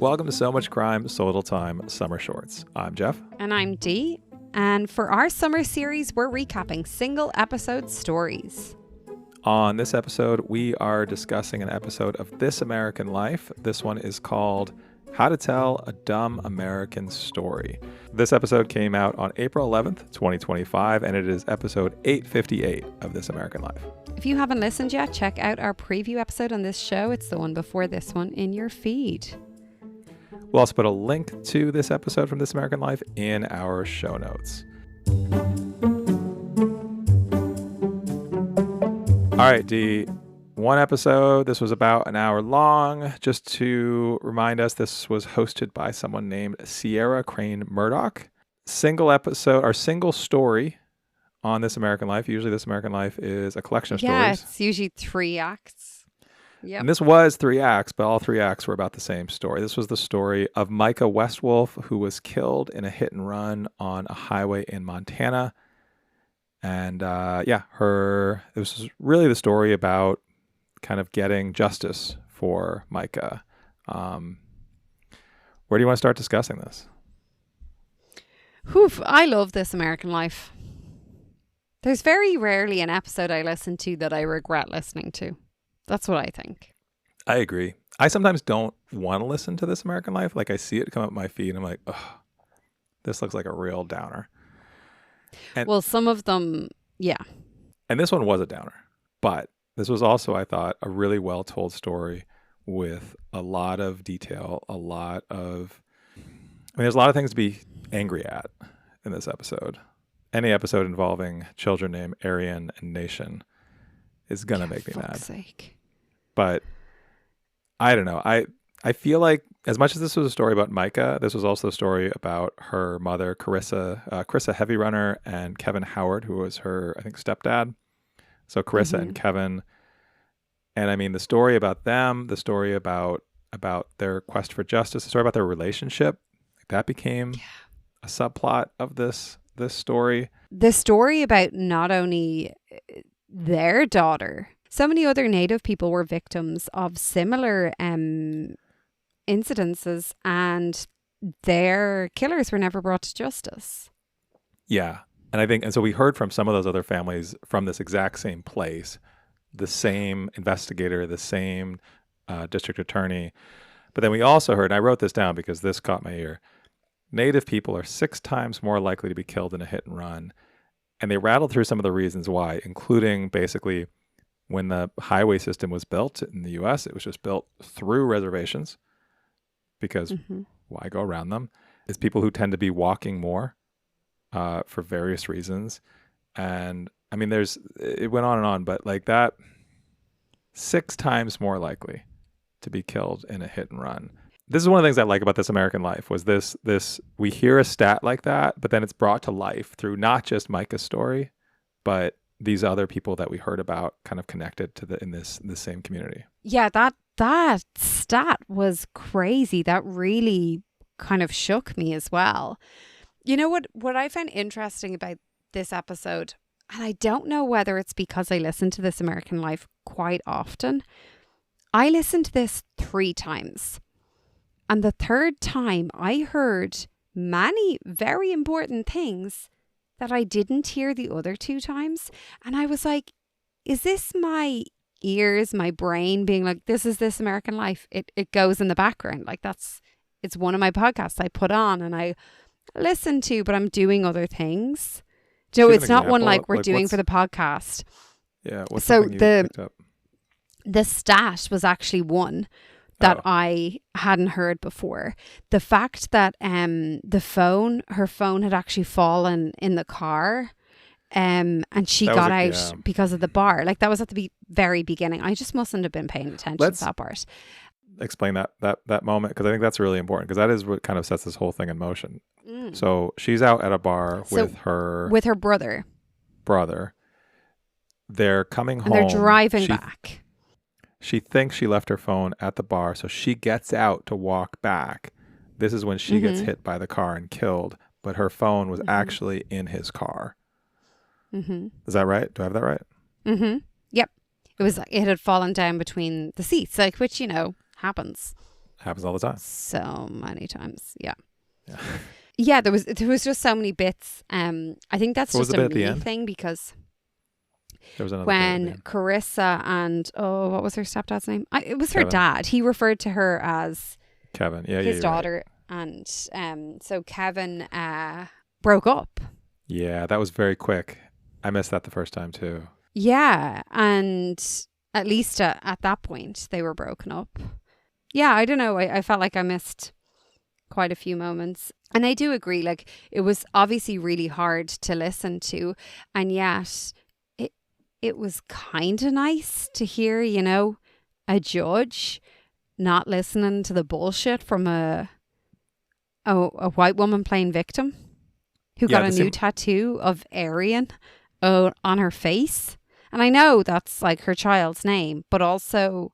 Welcome to So Much Crime, So Little Time, Summer Shorts. I'm Jeff. And I'm Dee. And for our summer series, we're recapping single episode stories. On this episode, we are discussing an episode of This American Life. This one is called How to Tell a Dumb American Story. This episode came out on April 11th, 2025, and it is episode 858 of This American Life. If you haven't listened yet, check out our preview episode on this show. It's the one before this one in your feed. We'll also put a link to this episode from This American Life in our show notes. All right, Dee. One episode. This was about an hour long. Just to remind us, this was hosted by someone named Sierra Crane Murdoch. Single episode or single story on This American Life. Usually This American Life is a collection of stories. Yeah, it's usually 3 acts. Yep. And this was 3 acts, but all 3 acts were about the same story. This was the story of Mika Westwolf, who was killed in a hit and run on a highway in Montana. And it was really the story about kind of getting justice for Mika. Where do you want to start discussing this? I love This American Life. There's very rarely an episode I listen to that I regret listening to. That's what I think. I agree. I sometimes don't want to listen to This American Life. Like I see it come up my feed and I'm like, oh, this looks like a real downer. And, well, some of them, yeah. And this one was a downer. But this was also, I thought, a really well told story with a lot of detail, there's a lot of things to be angry at in this episode. Any episode involving children named Arian and Nation is going to make me mad. Sake. But I don't know. I feel like as much as this was a story about Mika, this was also a story about her mother, Carissa Heavy Runner, and Kevin Howard, who was her, I think, stepdad. So Carissa and Kevin. And I mean, the story about them, the story about their quest for justice, the story about their relationship, that became a subplot of this story. The story about not only their daughter, so many other Native people were victims of similar incidences, and their killers were never brought to justice. Yeah. And so we heard from some of those other families from this exact same place, the same investigator, the same district attorney. But then we also heard, and I wrote this down because this caught my ear, Native people are 6 times more likely to be killed in a hit and run. And they rattled through some of the reasons why, including basically when the highway system was built in the U.S., it was just built through reservations because why go around them? It's people who tend to be walking more for various reasons. And I mean, it went on, but like that, 6 times more likely to be killed in a hit and run. This is one of the things I like about This American Life was this we hear a stat like that, but then it's brought to life through not just Micah's story, but these other people that we heard about kind of connected to in this same community. Yeah, that stat was crazy. That really kind of shook me as well. You know what I found interesting about this episode, and I don't know whether it's because I listen to This American Life quite often. I listened to this 3 times. And the 3rd time I heard many very important things that I didn't hear the other 2 times. And I was like, is this my ears, my brain being like, this is This American Life? It goes in the background. Like it's one of my podcasts I put on and I listen to, but I'm doing other things. So it's not one like we're doing for the podcast. Yeah. What's so something you picked up? The stat was actually one that I hadn't heard before. The fact that her phone had actually fallen in the car, and she got out because of the bar. Like that was at the very beginning. I just mustn't have been paying attention to that part. Explain that moment, because I think that's really important, because that is what kind of sets this whole thing in motion. So she's out at a bar with her brother. They're coming home. And they're driving back. She thinks she left her phone at the bar, so she gets out to walk back. This is when she gets hit by the car and killed, but her phone was actually in his car. Is that right? Do I have that right? Yep. It had fallen down between the seats, like, which, happens. Happens all the time. so many times. Yeah. Yeah. Yeah, there was just so many bits. I think that's What was just the a bit at the me end? thing because There was another bit at the when end. Carissa and what was her stepdad's name? It was her Kevin. dad. He referred to her as Kevin. Yeah, his you're right. daughter, and so Kevin broke up. Yeah, that was very quick. I missed that the first time too. Yeah, and at least at that point they were broken up. Yeah, I don't know. I felt like I missed quite a few moments. And I do agree, like, it was obviously really hard to listen to, and yet it was kind of nice to hear, a judge not listening to the bullshit from a white woman playing victim who Yeah, got a new tattoo of Aryan on her face. And I know that's like her child's name, but also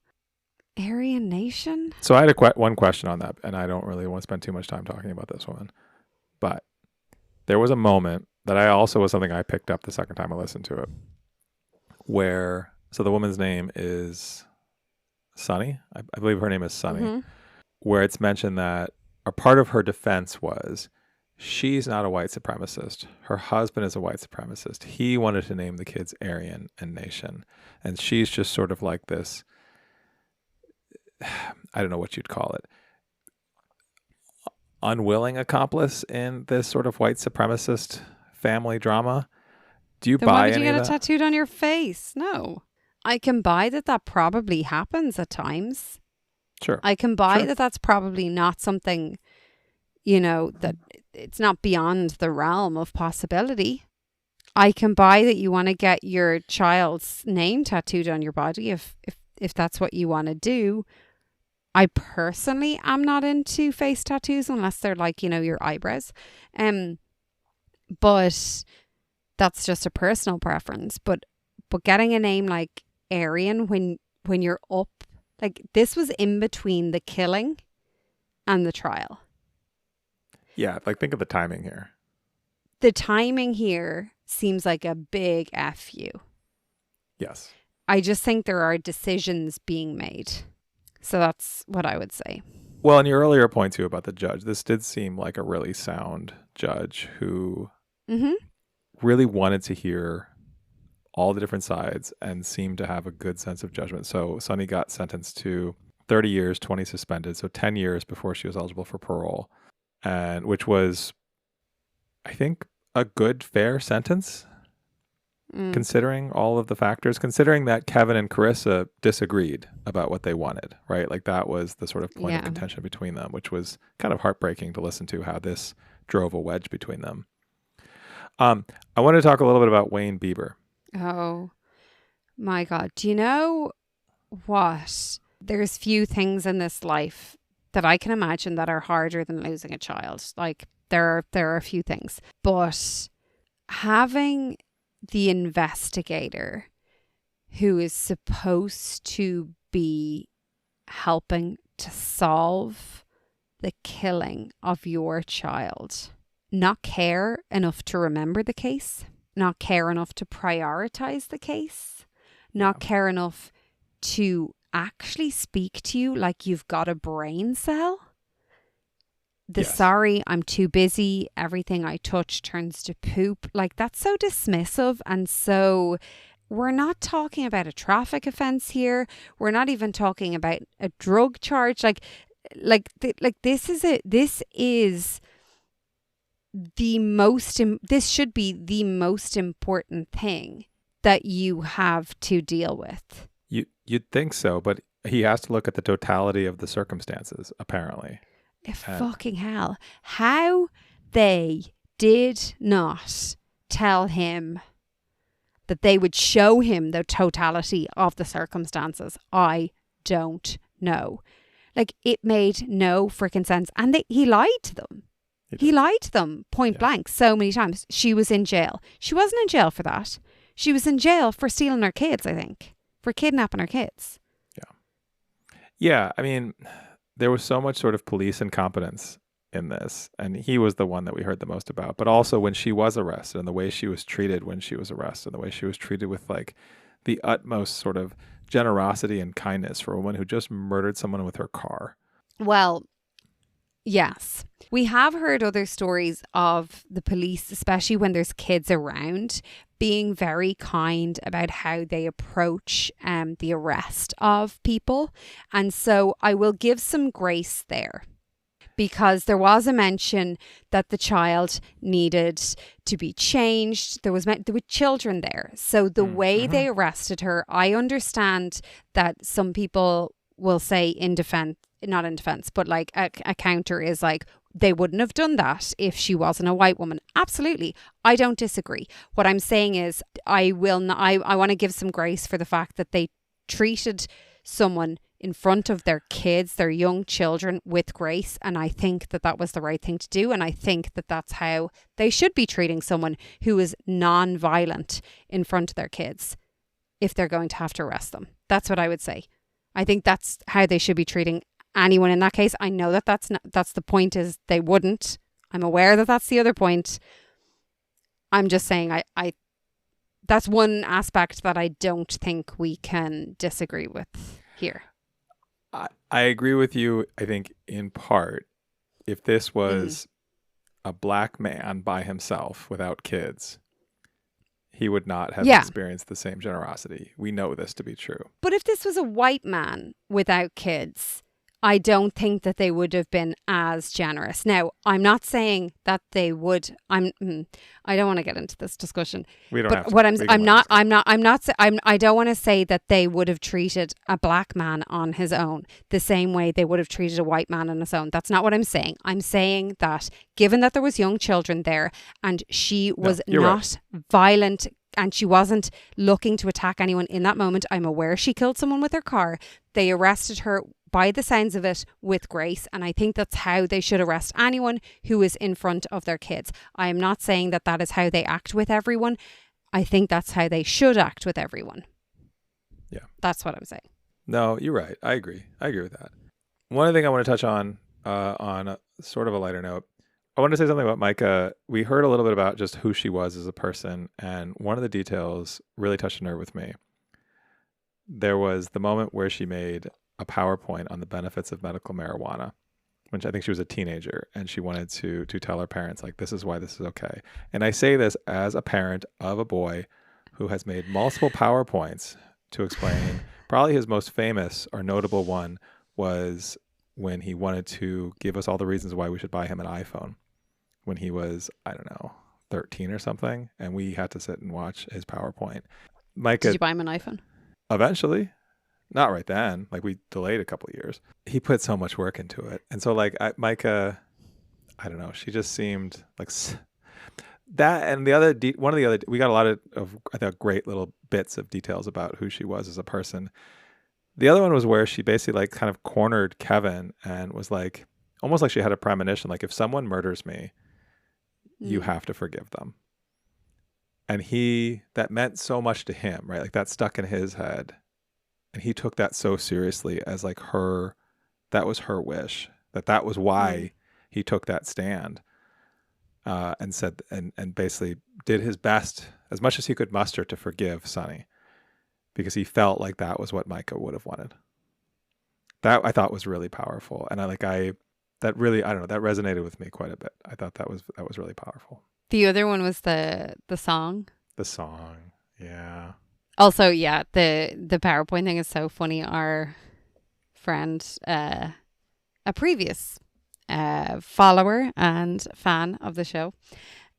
Aryan Nation. So I had one question on that, and I don't really want to spend too much time talking about this woman. But there was a moment that I also was something I picked up the second time I listened to it, where so the woman's name is Sunny. I believe her name is Sunny. Mm-hmm. Where it's mentioned that a part of her defense was she's not a white supremacist. Her husband is a white supremacist. He wanted to name the kids Aryan and Nation, and she's just sort of like this. I don't know what you'd call it. Unwilling accomplice in this sort of white supremacist family drama. Do you Then why buy would you any get of it that? tattooed on your face? No. I can buy that probably happens at times. Sure. I can buy Sure. that that's probably not something, that it's not beyond the realm of possibility. I can buy that you want to get your child's name tattooed on your body if that's what you want to do. I personally am not into face tattoos unless they're like, your eyebrows. But that's just a personal preference. But getting a name like Aryan when you're up, like, this was in between the killing and the trial. Yeah, like think of the timing here. The timing here seems like a big F you. Yes. I just think there are decisions being made. So that's what I would say. Well, in your earlier point too about the judge, this did seem like a really sound judge who really wanted to hear all the different sides and seemed to have a good sense of judgment. So Sunny got sentenced to 30 years, 20 suspended, so 10 years before she was eligible for parole, and which was, I think, a good, fair sentence. Considering all of the factors, considering that Kevin and Carissa disagreed about what they wanted, right? Like that was the sort of point of contention between them, which was kind of heartbreaking to listen to how this drove a wedge between them. I want to talk a little bit about Wayne Bieber. Oh my God. Do you know what? There's few things in this life that I can imagine that are harder than losing a child. Like there are a few things, but having the investigator who is supposed to be helping to solve the killing of your child not care enough to remember the case, not care enough to prioritize the case, not care enough to actually speak to you like you've got a brain cell. Sorry, I'm too busy, everything I touch turns to poop. Like, that's so dismissive. And so we're not talking about a traffic offense here. We're not even talking about a drug charge. This should be the most important thing that you have to deal with. You'd think so, but he has to look at the totality of the circumstances, apparently. Fucking hell. How they did not tell him that they would show him the totality of the circumstances, I don't know. Like, it made no freaking sense. And he lied to them. He lied to them point blank so many times. She was in jail. She wasn't in jail for that. She was in jail for stealing her kids, I think. For kidnapping her kids. Yeah, I mean, there was so much sort of police incompetence in this, and he was the one that we heard the most about. But also when she was arrested and the way she was treated when she was arrested, the way she was treated with like the utmost sort of generosity and kindness for a woman who just murdered someone with her car. Well, yes. We have heard other stories of the police, especially when there's kids around, being very kind about how they approach the arrest of people. And so I will give some grace there, because there was a mention that the child needed to be changed. There were children there. So the way Mm-hmm. they arrested her, I understand that some people will say in defense, not in defense, but like a counter is like, they wouldn't have done that if she wasn't a white woman. Absolutely. I don't disagree. What I'm saying is I will not, I want to give some grace for the fact that they treated someone in front of their kids, their young children, with grace. And I think that that was the right thing to do. And I think that that's how they should be treating someone who is non-violent in front of their kids if they're going to have to arrest them. That's what I would say. I think that's how they should be treating anyone in that case. I know that that's the point, is they wouldn't. I'm aware that that's the other point. I'm just saying I that's one aspect that I don't think we can disagree with here. I agree with you, I think, in part. If this was a black man by himself without kids, he would not have experienced the same generosity. We know this to be true. But if this was a white man without kids, I don't think that they would have been as generous. Now, I'm not saying that they would. I don't want to get into this discussion. We don't but have to. What I don't want to say that they would have treated a black man on his own the same way they would have treated a white man on his own. That's not what I'm saying. I'm saying that given that there was young children there and she was not violent and she wasn't looking to attack anyone in that moment, I'm aware she killed someone with her car. They arrested her, by the sounds of it, with grace. And I think that's how they should arrest anyone who is in front of their kids. I am not saying that that is how they act with everyone. I think that's how they should act with everyone. Yeah. That's what I'm saying. No, you're right. I agree with that. One other thing I want to touch on a sort of a lighter note, I want to say something about Mika. We heard a little bit about just who she was as a person, and one of the details really touched a nerve with me. There was the moment where she made a PowerPoint on the benefits of medical marijuana, which I think she was a teenager, and she wanted to tell her parents, like, this is why this is okay. And I say this as a parent of a boy who has made multiple PowerPoints to explain. Probably his most famous or notable one was when he wanted to give us all the reasons why we should buy him an iPhone when he was, I don't know, 13 or something, and we had to sit and watch his PowerPoint. Mika, did you buy him an iPhone? Eventually. Not right then. Like, we delayed a couple of years. He put so much work into it. And so, like, Micah, I don't know, she just seemed like that. And the other, one of the other, we got a lot of, I thought, great little bits of details about who she was as a person. The other one was where she basically, like, kind of cornered Kevin and was like, almost like she had a premonition, like, if someone murders me, you have to forgive them. And that meant so much to him, right? Like, that stuck in his head. And he took that so seriously as like that was her wish, that was why he took that stand, and said, and basically did his best as much as he could muster to forgive Sonny, because he felt like that was what Micah would have wanted. That I thought was really powerful. And that really, I don't know, that resonated with me quite a bit. I thought that was really powerful. The other one was the song. The song. Yeah. Also, yeah, the PowerPoint thing is so funny. Our friend, a previous follower and fan of the show,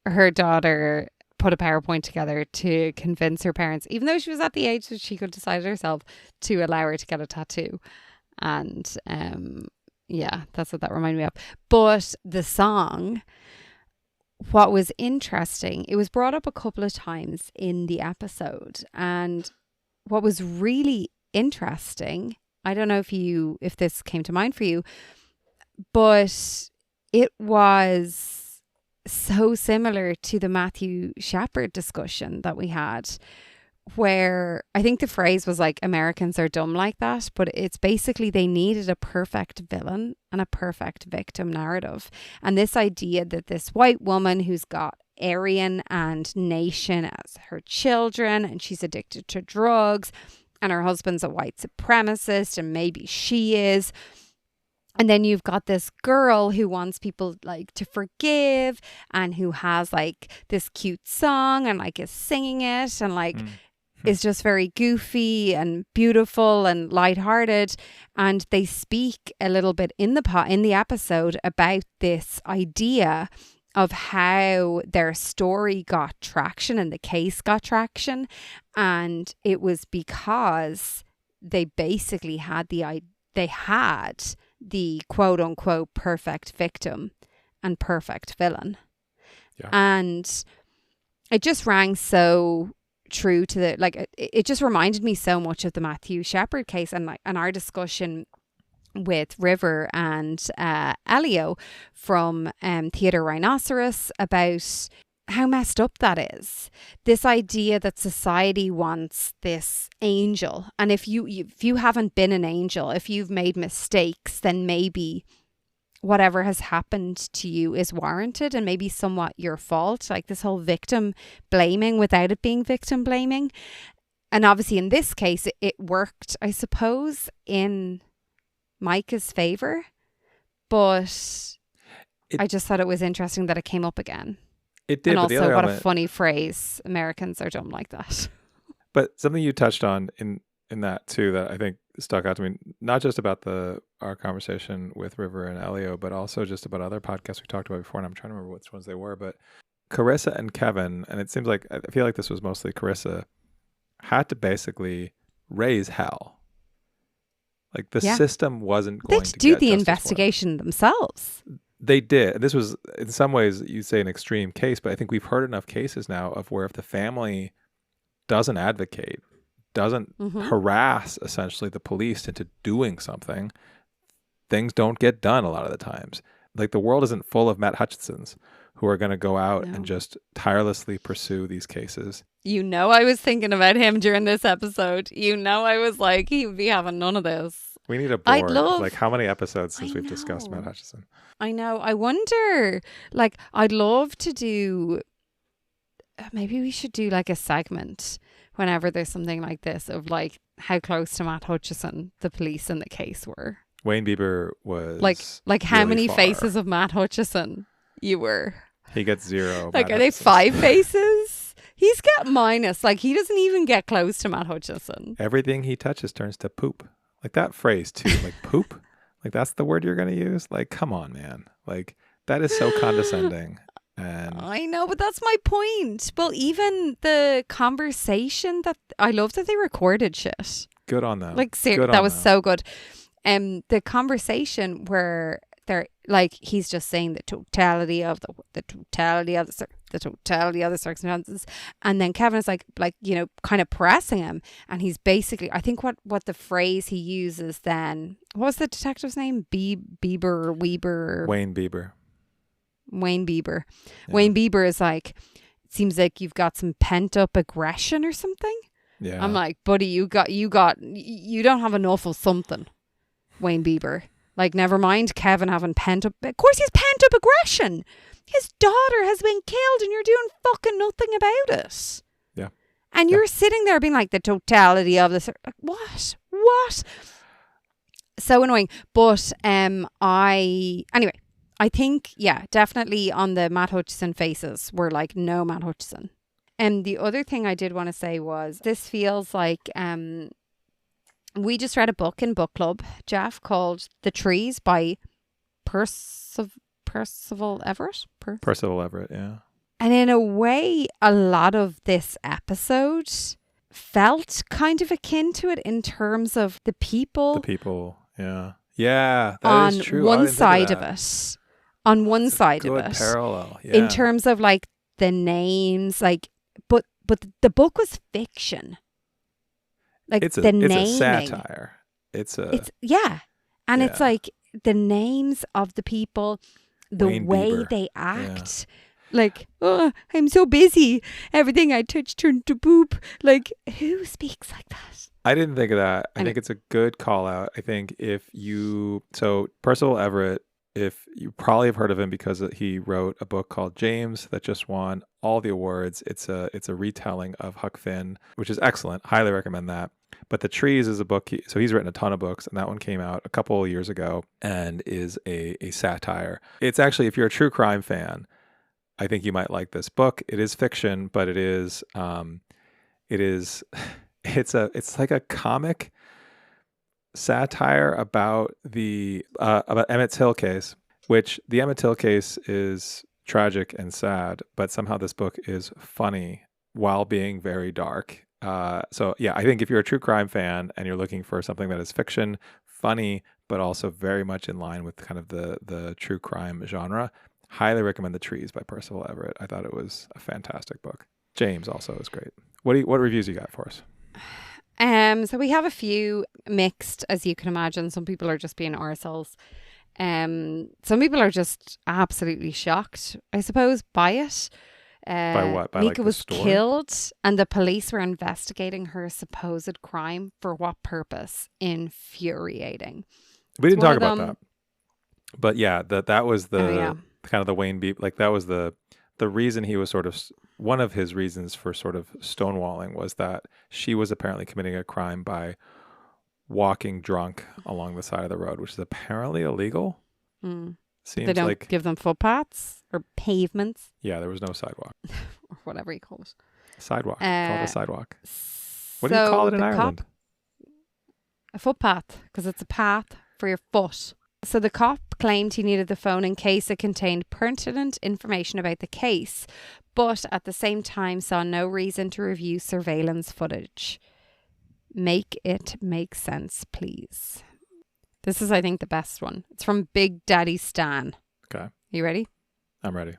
her daughter put a PowerPoint together to convince her parents, even though she was at the age that she could decide herself, to allow her to get a tattoo. And yeah, that's what that reminded me of. But the song, what was interesting, it was brought up a couple of times in the episode, and what was really interesting, I don't know if this came to mind for you, but it was so similar to the Matthew Shepard discussion that we had, where I think the phrase was like, Americans are dumb like that, but it's basically they needed a perfect villain and a perfect victim narrative. And this idea that this white woman who's got Aryan and nation as her children, and she's addicted to drugs, and her husband's a white supremacist, and maybe she is, And then you've got this girl who wants people like to forgive and who has like this cute song and like is singing it and like is just very goofy and beautiful and lighthearted. And they speak a little bit in the episode about this idea of how their story got traction and the case got traction. And it was because they basically had the quote unquote perfect victim and perfect villain. Yeah. And it just rang so true to it just reminded me so much of the Matthew Shepard case and our discussion with River and Elio from Theatre Rhinoceros about how messed up that is. This idea that society wants this angel, and if you haven't been an angel, if you've made mistakes, then maybe whatever has happened to you is warranted and maybe somewhat your fault. Like this whole victim blaming without it being victim blaming. And obviously in this case, it worked, I suppose, in Micah's favor. But I just thought it was interesting that it came up again. It did. And but also, the other what element, a funny phrase. Americans are dumb like that. But something you touched on in that too that I think stuck out to me, not just about our conversation with River and Elio, but also just about other podcasts we talked about before, and I'm trying to remember which ones they were, but Carissa and Kevin, and it seems like, I feel like this was mostly Carissa, had to basically raise hell. Like the system wasn't going to do get the justice investigation themselves. They did. This was, in some ways, you say an extreme case, but I think we've heard enough cases now of where if the family doesn't advocate, doesn't harass essentially the police into doing something, things don't get done a lot of the times. Like the world isn't full of Matt Hutchinsons who are going to go out and just tirelessly pursue these cases. You know, I was thinking about him during this episode. You know, I was like, he would be having none of this. We need a board. Like how many episodes since we've discussed Matt Hutchinson? I know. I wonder, like, I'd love to do, maybe we should do like a segment whenever there's something like this of like how close to Matt Hutchison the police in the case were. Wayne Bieber was like how really many far. Faces of Matt Hutchison you were. He gets 0. Like, are they 5 faces? He's got minus. Like, he doesn't even get close to Matt Hutchison. Everything he touches turns to poop. Like that phrase too, like poop. Like that's the word you're going to use? Like, come on, man. Like that is so condescending. And I know, but that's my point. Well, even the conversation that I love that they recorded shit. Good on them. Like, that was so good. The conversation where they're like, he's just saying the totality of the totality of the circumstances, and then Kevin is like you know, kind of pressing him, and he's basically, I think what the phrase he uses then, what was the detective's name? Weber. Wayne Bieber. Yeah. Wayne Bieber is like, it seems like you've got some pent up aggression or something. Yeah. I'm like, buddy, you don't have enough of something, Wayne Bieber. Like, never mind Kevin having pent up. Of course, he's pent up aggression. His daughter has been killed, and you're doing fucking nothing about it. Yeah. And you're sitting there being like, the totality of this. Like, what? So annoying. But I think, definitely on the Matt Hutchison faces, we're like, no Matt Hutchison. And the other thing I did want to say was, this feels like we just read a book in book club, Jeff, called The Trees by Percival Everett. Percival Everett, yeah. And in a way, a lot of this episode felt kind of akin to it in terms of the people. The people, yeah. Yeah, that on is true. one side of it. On one That's side a of good it. parallel, yeah. In terms of like the names, like, but the book was fiction. Like it's the naming. It's a satire. It's like the names of the people, the Wayne way Bieber. they act. Yeah. Like, oh, I'm so busy. Everything I touch turned to poop. Like, who speaks like that? I didn't think of that. I think it's a good call out. I think so Percival Everett if you probably have heard of him because he wrote a book called James that just won all the awards. It's a retelling of Huck Finn, which is excellent. Highly recommend that. But The Trees is a book. So he's written a ton of books, and that one came out a couple of years ago and is a satire. It's actually, if you're a true crime fan, I think you might like this book. It is fiction, but it's like a comic satire about the about Emmett Till case, which the Emmett Till case is tragic and sad, but somehow this book is funny while being very dark. So yeah, I think if you're a true crime fan and you're looking for something that is fiction, funny, but also very much in line with kind of the true crime genre, highly recommend The Trees by Percival Everett. I thought it was a fantastic book. James also is great. What reviews you got for us? So we have a few mixed, as you can imagine. Some people are just being arseholes. Some people are just absolutely shocked, I suppose, by it. By what? By Mika like was story? killed, and the police were investigating her supposed crime. For what purpose? Infuriating. We didn't One talk of about them- that. But yeah, that was the Oh, yeah. kind of the Wayne Beep. Like that was the reason he was sort of one of his reasons for sort of stonewalling was that she was apparently committing a crime by walking drunk along the side of the road, which is apparently illegal. Mm. Seems They don't like give them footpaths or pavements yeah, there was no sidewalk. or whatever you call it. Sidewalk. Call it a sidewalk. What do So you call it in the Ireland? A footpath, because it's a path for your foot. So the cop claimed he needed the phone in case it contained pertinent information about the case, but at the same time saw no reason to review surveillance footage. Make it make sense, please. This is, I think, the best one. It's from Big Daddy Stan. Okay. You ready? I'm ready.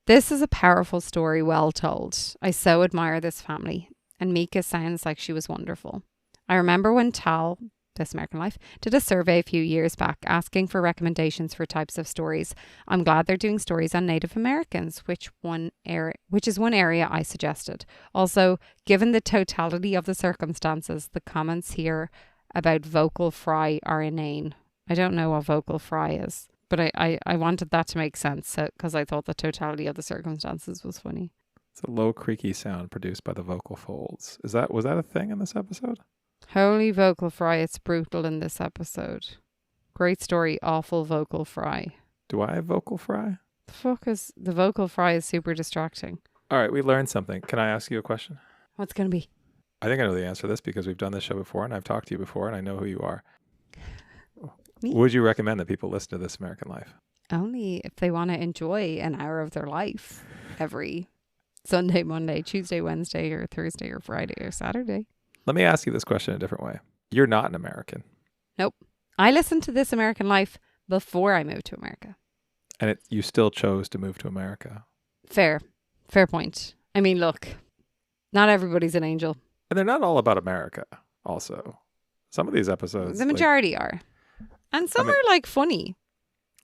This is a powerful story, well told. I so admire this family, and Mika sounds like she was wonderful. I remember when Tal, This American Life, did a survey a few years back asking for recommendations for types of stories. I'm glad they're doing stories on Native Americans, which is one area I suggested. Also, given the totality of the circumstances, the comments here about vocal fry are inane. I don't know what vocal fry is, but I wanted that to make sense because I thought the totality of the circumstances was funny. It's a low creaky sound produced by the vocal folds. Was that a thing in this episode? Holy vocal fry, it's brutal in this episode. Great story, awful vocal fry. Do I have vocal fry? The fuck is the vocal fry is super distracting. All right, we learned something. Can I ask you a question? What's gonna be? I think I know the answer to this because we've done this show before and I've talked to you before and I know who you are. Me? Would you recommend that people listen to This American Life? Only if they want to enjoy an hour of their life every Sunday, Monday, Tuesday, Wednesday, or Thursday, or Friday, or Saturday. Let me ask you this question a different way. You're not an American. Nope. I listened to This American Life before I moved to America. And you still chose to move to America. Fair point. I mean, look, not everybody's an angel. And they're not all about America, also. Some of these episodes... The majority are. And some are like funny.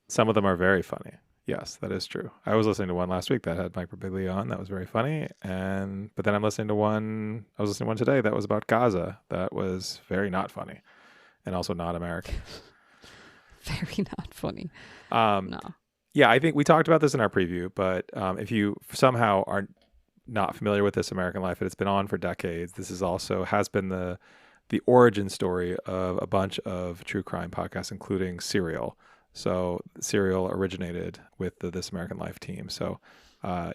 Some of them are very funny. Yes, that is true. I was listening to one last week that had Mike Birbiglia on. That was very funny. But then I was listening to one today that was about Gaza. That was very not funny. And also not American. Very not funny. No. No. Yeah, I think we talked about this in our preview, but if you somehow are not familiar with This American Life, it's been on for decades. This is also has been the origin story of a bunch of true crime podcasts, including Serial. So Serial originated with the This American Life team. So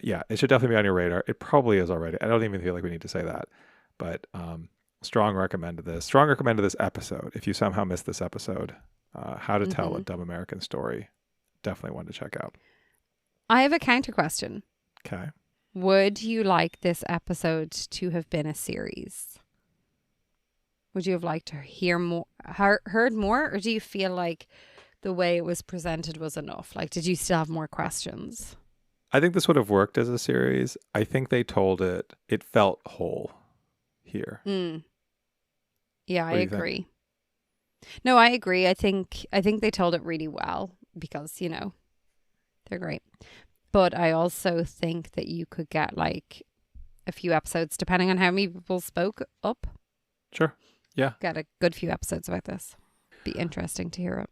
yeah, it should definitely be on your radar. It probably is already. I don't even feel like we need to say that, but strong recommend to this episode. If you somehow missed this episode, How to Tell a Dumb American Story, definitely one to check out. I have a counter question. Okay. Would you like this episode to have been a series? Would you have liked to hear more, heard more, or do you feel like the way it was presented was enough? Like, did you still have more questions? I think this would have worked as a series. I think they told it felt whole here. Yeah, I What do you think? agree. No, I agree. I think they told it really well because, they're great. But I also think that you could get like a few episodes, depending on how many people spoke up. Sure. Yeah. Get a good few episodes about this. Be interesting to hear it.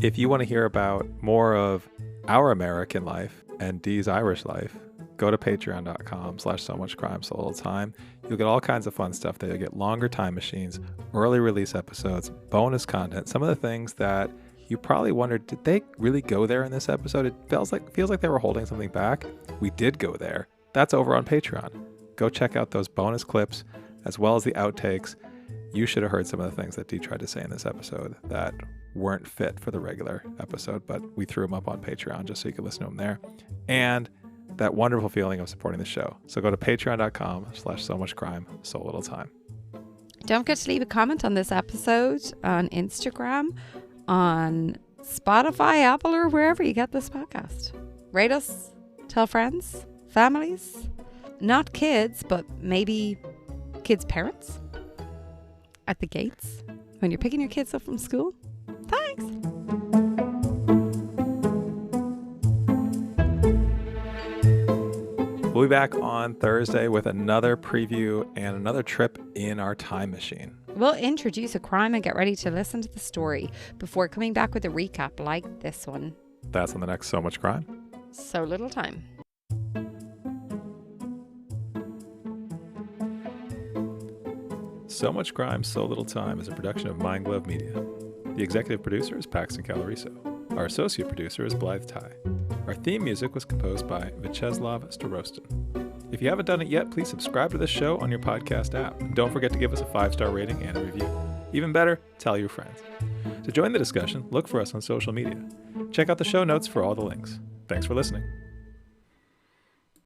If you want to hear about more of our American life and Dee's Irish life, go to patreon.com/so-much-crime so little time. You'll get all kinds of fun stuff there. You'll get longer time machines, early release episodes, bonus content, some of the things that you probably wondered, did they really go there in this episode? It feels like they were holding something back. We did go there. That's over on Patreon. Go check out those bonus clips as well as the outtakes. You should have heard some of the things that Dee tried to say in this episode that weren't fit for the regular episode, but we threw them up on Patreon just so you could listen to them there. And that wonderful feeling of supporting the show. So go to patreon.com/so-much-crime so little time. Don't forget to leave a comment on this episode on Instagram, on Spotify, Apple, or wherever you get this podcast. Rate us, tell friends, families, not kids, but maybe kids' parents at the gates when you're picking your kids up from school. Thanks. We'll be back on Thursday with another preview and another trip in our time machine. We'll introduce a crime and get ready to listen to the story before coming back with a recap like this one. That's on the next So Much Crime. So little time. So Much Crime, So Little Time is a production of Mind Glove Media. The executive producer is Paxton Caloriso. Our associate producer is Blythe Ty. Our theme music was composed by Vyacheslav Starostin. If you haven't done it yet, please subscribe to this show on your podcast app. And don't forget to give us a 5-star rating and a review. Even better, tell your friends. To join the discussion, look for us on social media. Check out the show notes for all the links. Thanks for listening.